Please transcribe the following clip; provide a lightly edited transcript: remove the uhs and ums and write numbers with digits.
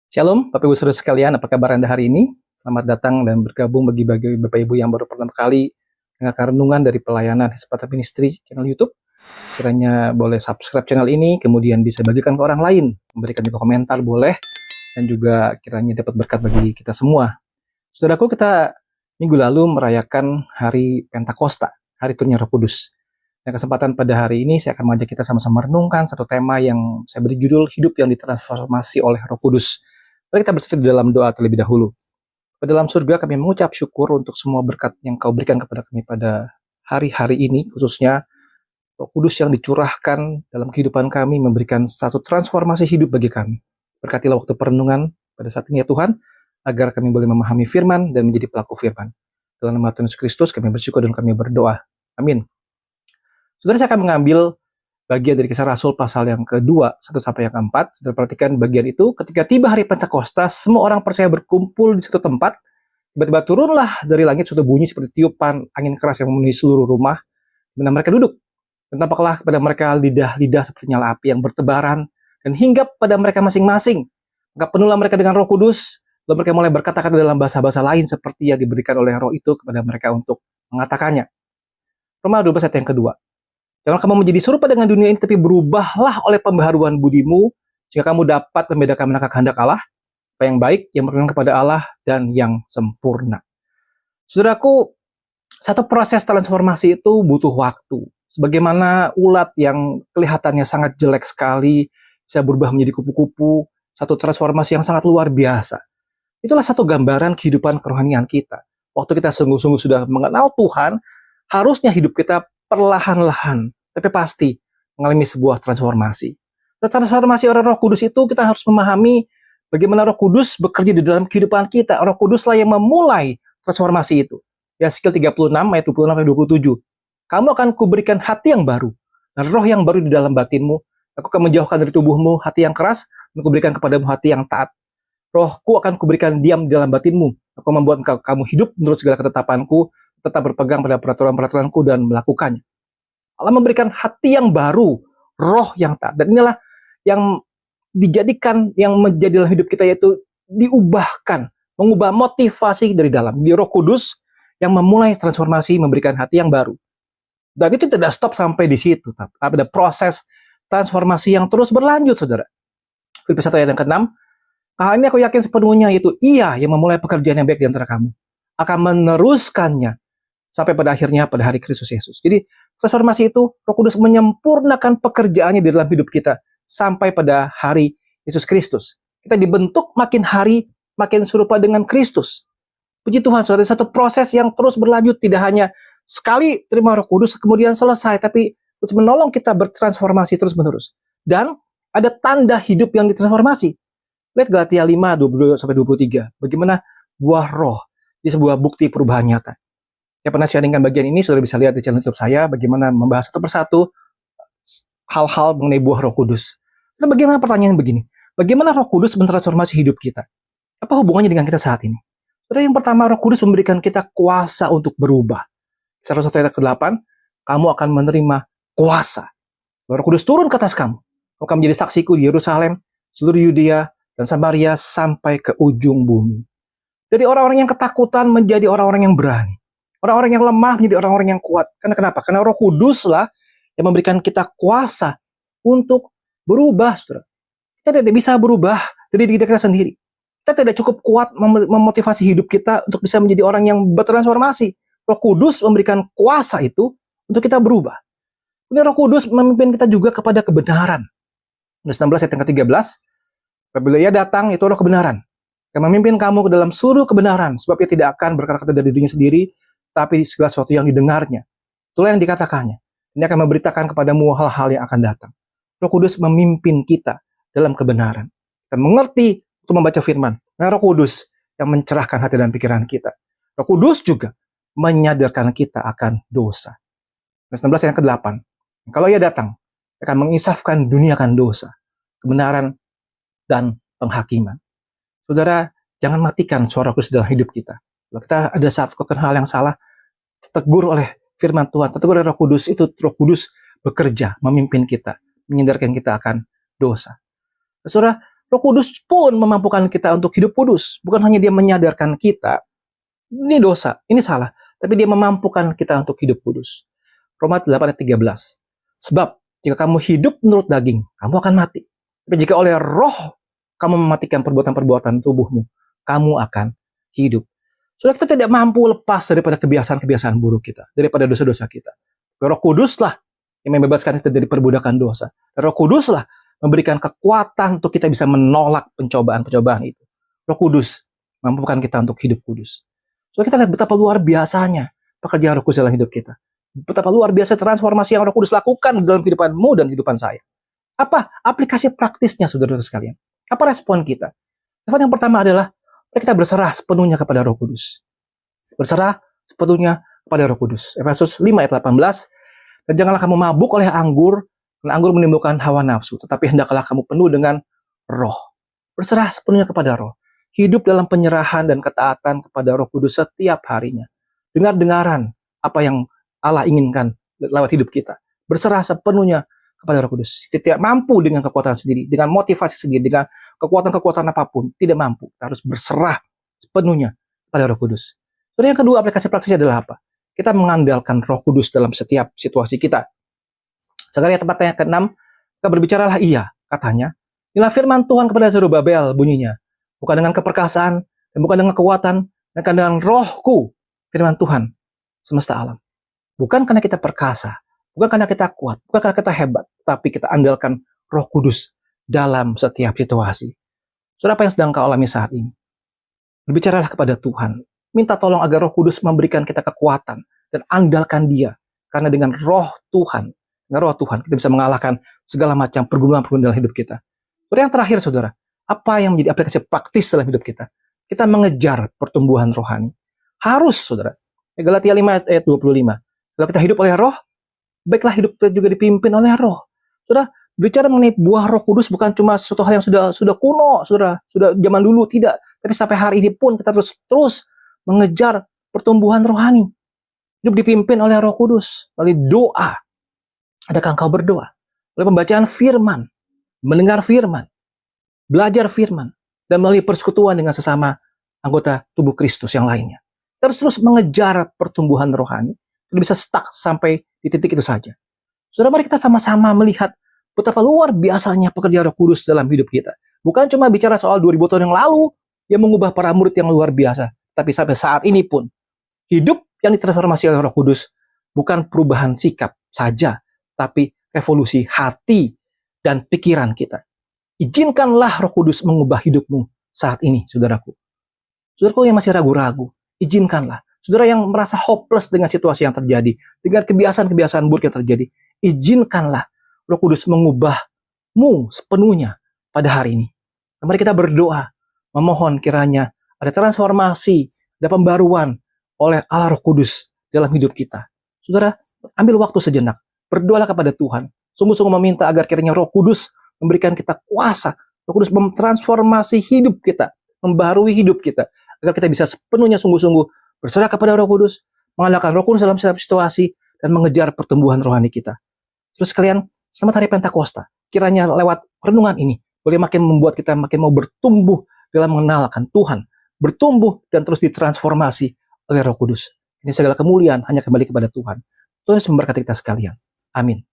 Shalom, Bapak Ibu Saudara sekalian, apa kabar Anda hari ini? Selamat datang dan bergabung bagi Bapak Ibu yang baru pertama kali mendengarkan renungan dari pelayanan Hesbata Ministry channel YouTube. Kiranya boleh subscribe channel ini, kemudian bisa bagikan ke orang lain, memberikan juga komentar boleh, dan juga kiranya dapat berkat bagi kita semua. Saudaraku, kita minggu lalu merayakan hari Pentakosta, hari turunnya Roh Kudus. Dan kesempatan pada hari ini saya akan mengajak kita sama-sama merenungkan satu tema yang saya beri judul Hidup yang Ditransformasi oleh Roh Kudus. Mari kita bersatu di dalam doa terlebih dahulu. Pada dalam surga kami mengucap syukur untuk semua berkat yang Kau berikan kepada kami pada hari-hari ini, khususnya Roh Kudus yang dicurahkan dalam kehidupan kami memberikan satu transformasi hidup bagi kami. Berkatilah waktu perenungan pada saat ini ya Tuhan, agar kami boleh memahami firman dan menjadi pelaku firman. Dalam nama Tuhan Yesus Kristus kami bersyukur dan kami berdoa. Amin. Saudara, saya akan mengambil bagian dari Kisah Rasul pasal yang kedua, 1 sampai yang keempat. Sudah perhatikan bagian itu, ketika tiba hari Pentakosta, semua orang percaya berkumpul di satu tempat. Tiba-tiba turunlah dari langit suatu bunyi seperti tiupan angin keras yang memenuhi seluruh rumah, di mana mereka duduk. Dan tampaklah kepada mereka lidah-lidah seperti nyala api yang bertebaran, dan hinggap pada mereka masing-masing. Maka penuhlah mereka dengan Roh Kudus, lalu mereka mulai berkata-kata dalam bahasa-bahasa lain seperti yang diberikan oleh Roh itu kepada mereka untuk mengatakannya. Roma 12 ayat yang kedua. Jangan kamu menjadi serupa dengan dunia ini, tapi berubahlah oleh pembaharuan budimu, sehingga kamu dapat membedakan mana kehendak Allah, apa yang baik, yang berkenan kepada Allah, dan yang sempurna. Saudaraku, satu proses transformasi itu butuh waktu. Sebagaimana ulat yang kelihatannya sangat jelek sekali, bisa berubah menjadi kupu-kupu, satu transformasi yang sangat luar biasa. Itulah satu gambaran kehidupan kerohanian kita. Waktu kita sungguh-sungguh sudah mengenal Tuhan, harusnya hidup kita perlahan-lahan, tapi pasti mengalami sebuah transformasi. Transformasi oleh Roh Kudus itu kita harus memahami bagaimana Roh Kudus bekerja di dalam kehidupan kita. Roh Kuduslah yang memulai transformasi itu. Yeskiel 36 ayat 26 sampai 27. Kamu akan kuberikan hati yang baru dan roh yang baru di dalam batinmu. Aku akan menjauhkan dari tubuhmu hati yang keras dan kuberikan kepadamu hati yang taat. Rohku akan kuberikan diam di dalam batinmu. Aku membuat kamu hidup menurut segala ketetapanku, tetap berpegang pada peraturan-peraturanku dan melakukannya. Allah memberikan hati yang baru, roh yang taat. Dan inilah yang dijadikan, yang menjadi dalam hidup kita, yaitu diubahkan, mengubah motivasi dari dalam. Di Roh Kudus yang memulai transformasi, memberikan hati yang baru. Dan itu tidak stop sampai di situ. Tapi ada proses transformasi yang terus berlanjut, saudara. Filipi 1 ayat yang ke-6. Hal ini aku yakin sepenuhnya, yaitu Ia yang memulai pekerjaan yang baik di antara kamu akan meneruskannya sampai pada akhirnya pada hari Kristus Yesus. Jadi transformasi itu Roh Kudus menyempurnakan pekerjaannya di dalam hidup kita sampai pada hari Yesus Kristus. Kita dibentuk makin hari makin serupa dengan Kristus. Puji Tuhan, saudara, satu proses yang terus berlanjut, tidak hanya sekali terima Roh Kudus kemudian selesai, tapi terus menolong kita bertransformasi terus-menerus. Dan ada tanda hidup yang ditransformasi. Lihat Galatia 5, 22 sampai 23. Bagaimana buah roh di sebuah bukti perubahan nyata. Saya pernah sharingkan bagian ini, saudara bisa lihat di channel YouTube saya, bagaimana membahas satu persatu hal-hal mengenai buah Roh Kudus. Nah, bagaimana pertanyaan begini? Bagaimana Roh Kudus mentransformasi hidup kita? Apa hubungannya dengan kita saat ini? Saudara, yang pertama, Roh Kudus memberikan kita kuasa untuk berubah. Kisah Rasul ayat ke-8, kamu akan menerima kuasa. Roh Kudus turun ke atas kamu. Kamu akan menjadi saksiku di Yerusalem, seluruh Yudea, dan Samaria sampai ke ujung bumi. Dari orang-orang yang ketakutan menjadi orang-orang yang berani. Orang-orang yang lemah menjadi orang-orang yang kuat. Karena kenapa? Karena Roh Kuduslah yang memberikan kita kuasa untuk berubah, saudara. Kita tidak bisa berubah dari diri kita sendiri. Kita tidak cukup kuat memotivasi hidup kita untuk bisa menjadi orang yang bertransformasi. Roh Kudus memberikan kuasa itu untuk kita berubah. Kemudian Roh Kudus memimpin kita juga kepada kebenaran. Ayat 16 ayat yang ke-13. Apabila Ia datang, itu roh kebenaran. Yang memimpin kamu ke dalam seluruh kebenaran, sebab Ia tidak akan berkata-kata dari dirinya sendiri, tapi segala sesuatu yang didengarnya. Itulah yang dikatakannya. Ini akan memberitakan kepadamu hal-hal yang akan datang. Roh Kudus memimpin kita dalam kebenaran. Kita mengerti untuk membaca firman. Nah, Roh Kudus yang mencerahkan hati dan pikiran kita. Roh Kudus juga menyadarkan kita akan dosa. Ayat 16 ayat ke-8. Kalau Ia datang, akan mengisafkan dunia akan dosa, kebenaran, dan penghakiman. Saudara, jangan matikan suara Kudus dalam hidup kita. Kalau kita ada satu hal yang salah, tegur oleh firman Tuhan, tegur oleh Roh Kudus, itu Roh Kudus bekerja, memimpin kita, menyadarkan kita akan dosa. Saudara, Roh Kudus pun memampukan kita untuk hidup kudus. Bukan hanya dia menyadarkan kita, ini dosa, ini salah. Tapi dia memampukan kita untuk hidup kudus. Roma 8 ayat 13. Sebab, jika kamu hidup menurut daging, kamu akan mati. Tapi jika oleh roh, kamu mematikan perbuatan-perbuatan tubuhmu, kamu akan hidup. Sudah kita tidak mampu lepas daripada kebiasaan-kebiasaan buruk kita, daripada dosa-dosa kita. Roh Kuduslah yang membebaskan kita dari perbudakan dosa. Roh Kuduslah memberikan kekuatan untuk kita bisa menolak pencobaan-pencobaan itu. Roh Kudus mampukan kita untuk hidup kudus. So kita lihat betapa luar biasanya pekerjaan Roh Kudus dalam hidup kita. Betapa luar biasa transformasi yang Roh Kudus lakukan dalam kehidupanmu dan kehidupan saya. Apa aplikasi praktisnya, saudara sekalian? Apa respon kita? Respon yang pertama adalah kita berserah sepenuhnya kepada Roh Kudus. Berserah sepenuhnya kepada Roh Kudus. Efesus 5 ayat 18. Dan janganlah kamu mabuk oleh anggur, karena anggur menimbulkan hawa nafsu, tetapi hendaklah kamu penuh dengan roh. Berserah sepenuhnya kepada roh. Hidup dalam penyerahan dan ketaatan kepada Roh Kudus setiap harinya. Dengar-dengaran apa yang Allah inginkan lewat hidup kita. Berserah sepenuhnya kepada Roh Kudus. Tidak mampu dengan kekuatan sendiri, dengan motivasi sendiri, dengan kekuatan-kekuatan apapun. Tidak mampu. Kita harus berserah sepenuhnya kepada Roh Kudus. Terus yang kedua, aplikasi praktisnya adalah apa? Kita mengandalkan Roh Kudus dalam setiap situasi kita. Zakaria tempatnya ke-6, maka berbicaralah ia, katanya, inilah firman Tuhan kepada Zerubabel bunyinya, bukan dengan keperkasaan, dan bukan dengan kekuatan, dan dengan rohku, firman Tuhan, semesta alam. Bukan karena kita perkasa, bukan karena kita kuat, bukan karena kita hebat, tapi kita andalkan Roh Kudus dalam setiap situasi. Saudara, apa yang sedang kau alami saat ini? Berbicaralah kepada Tuhan, minta tolong agar Roh Kudus memberikan kita kekuatan, dan andalkan Dia, karena dengan Roh Tuhan, kita bisa mengalahkan segala macam pergumulan-pergumulan dalam hidup kita. Saudara, yang terakhir, saudara, apa yang menjadi aplikasi praktis dalam hidup kita? Kita mengejar pertumbuhan rohani. Harus, saudara. Galatia 5 ayat 25. Kalau kita hidup oleh roh, baiklah hidup kita juga dipimpin oleh roh. Saudara, bicara mengenai buah Roh Kudus bukan cuma sesuatu hal yang sudah kuno, saudara, sudah zaman dulu, tidak. Tapi sampai hari ini pun kita terus mengejar pertumbuhan rohani. Hidup dipimpin oleh Roh Kudus melalui doa. Adakah engkau berdoa? Oleh pembacaan firman, mendengar firman, belajar firman, dan melalui persekutuan dengan sesama anggota tubuh Kristus yang lainnya. Terus mengejar pertumbuhan rohani, tidak bisa stuck sampai di titik itu saja. Saudara, mari kita sama-sama melihat betapa luar biasanya pekerjaan Roh Kudus dalam hidup kita. Bukan cuma bicara soal 2000 tahun yang lalu, yang mengubah para murid yang luar biasa, tapi sampai saat ini pun, hidup yang ditransformasi oleh Roh Kudus bukan perubahan sikap saja, tapi revolusi hati dan pikiran kita. Izinkanlah Roh Kudus mengubah hidupmu saat ini, saudaraku. Saudaraku yang masih ragu-ragu, izinkanlah. Saudara yang merasa hopeless dengan situasi yang terjadi, dengan kebiasaan-kebiasaan buruk yang terjadi, izinkanlah Roh Kudus mengubahmu sepenuhnya pada hari ini. Mari kita berdoa, memohon kiranya ada transformasi, ada pembaruan oleh Allah Roh Kudus dalam hidup kita. Saudara, ambil waktu sejenak. Berdoalah kepada Tuhan. Sungguh-sungguh meminta agar kiranya Roh Kudus memberikan kita kuasa. Roh Kudus mentransformasi hidup kita. Membarui hidup kita. Agar kita bisa sepenuhnya sungguh-sungguh berserah kepada Roh Kudus. Mengandalkan Roh Kudus dalam setiap situasi. Dan mengejar pertumbuhan rohani kita. Terus sekalian, selamat hari Pentakosta. Kiranya lewat renungan ini. Boleh makin membuat kita makin mau bertumbuh dalam mengenalkan Tuhan. Bertumbuh dan terus ditransformasi oleh Roh Kudus. Ini segala kemuliaan hanya kembali kepada Tuhan. Tuhan Yesus memberkati kita sekalian. Amin.